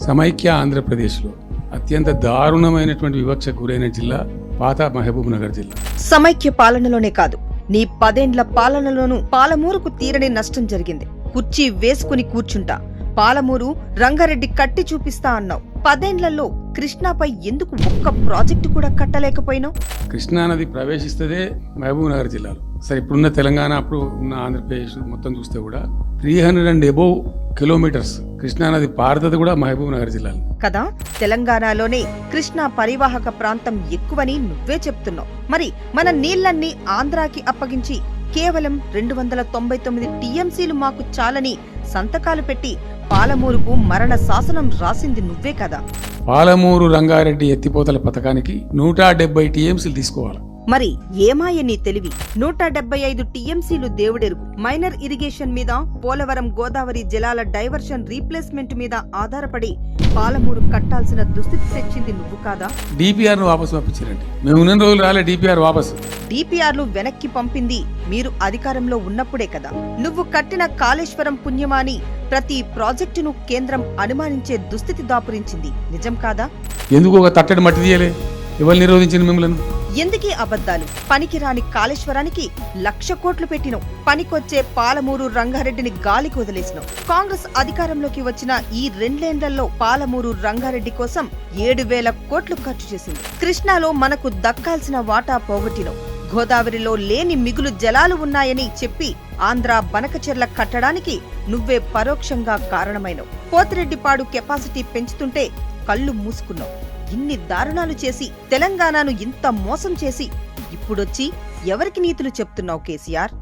సమైక్య ఆంధ్రప్రదేశ్లో అత్యంత దారుణమైనటువంటి వివక్షకు గురైన జిల్లా పాత మహబూబ్ నగర్ జిల్లా. సమైక్య పాలనలోనే కాదు, నీ 10 ఏళ్ల పాలనలోనూ పాలమూరుకు తీరని నష్టం జరిగింది. కుర్చీ వేసుకుని కూర్చుంటా, పాలమూరు రంగారెడ్డి కట్టి చూపిస్తా అన్నావు. 10 ఏళ్లలో కృష్ణాపై ఎందుకు ఒక్క ప్రాజెక్టు కూడా కట్టలేకపోయినావు? కృష్ణానది ప్రవేశిస్తదే మహబూబ్ నగర్ జిల్లాలో. సరే, ఇప్పుడున్న తెలంగాణ, అప్పుడు ఉన్న ఆంధ్రప్రదేశ్ మొత్తం చూస్తే కూడా 300 కిలోమీటర్స్ కృష్ణానది పారుతుంది కూడా మహబూబ్ నగర్ జిల్లాలో కదా. తెలంగాణలోనే కృష్ణా పరివాహక ప్రాంతం ఎక్కువని నువ్వే చెప్తున్నావు. మరి మన నీళ్లన్నీ ఆంధ్రాకి అప్పగించి కేవలం 299 టీఎంసీలు మాకు చాలని సంతకాలు పెట్టి పాలమూరుకు మరణ శాసనం రాసింది నువ్వే కదా. పాలమూరు రంగారెడ్డి ఎత్తిపోతల పథకానికి 170 టీఎంసీలు తీసుకోవాలి. మరి ఏమాయ నీ తెలివి? 175 టీఎంసీలు దేవుడెరుగు. మైనర్ ఇరిగేషన్ మీద, పోలవరం గోదావరి జలాల డైవర్షన్ రీప్లేస్మెంట్ మీద ఆధారపడి పాలమూరు కట్టాల్సిన దుస్థితి తెచ్చింది నువ్వు కాదా? డిపిఆర్ వాపసు పంపించారండి. మేము ఉన్న రోజులు రాలే డిపిఆర్ వాపసు. డిపిఆర్లు వెనక్కి పంపింది మీరు అధికారంలో ఉన్నప్పుడే కదా. నువ్వు కట్టిన కాళేశ్వరం పుణ్యమాని ప్రతి ప్రాజెక్టును కేంద్రం అనుమానించే దుస్థితి దాపురించింది. నిజం కాదా? ఎందుకు ఒక తట్టడి మట్టి తీయలే? ఎవరు నిరోధించిన మిమ్మల్ని? ఎందుకీ అబద్ధాలు? పనికిరాని కాళేశ్వరానికి 1,00,000 కోట్లు పెట్టినావు. పనికొచ్చే పాలమూరు రంగారెడ్డిని గాలికి వదిలేసినావు. కాంగ్రెస్ అధికారంలోకి వచ్చిన ఈ 2 ఏళ్లలో పాలమూరు రంగారెడ్డి కోసం 7,000 కోట్లు ఖర్చు చేసింది. కృష్ణాలో మనకు దక్కాల్సిన వాటా పోగొట్టినావు. గోదావరిలో లేని మిగులు జలాలు ఉన్నాయని చెప్పి ఆంధ్ర బనకచెర్ల కట్టడానికి నువ్వే పరోక్షంగా కారణమైనవు. పోతిరెడ్డిపాడు కెపాసిటీ పెంచుతుంటే కళ్ళు మూసుకున్నావు. ఇన్ని దారుణాలు చేసి తెలంగాణను ఇంత మోసం చేసి ఇప్పుడొచ్చి ఎవరికి నీతులు చెప్తున్నావు కేసీఆర్?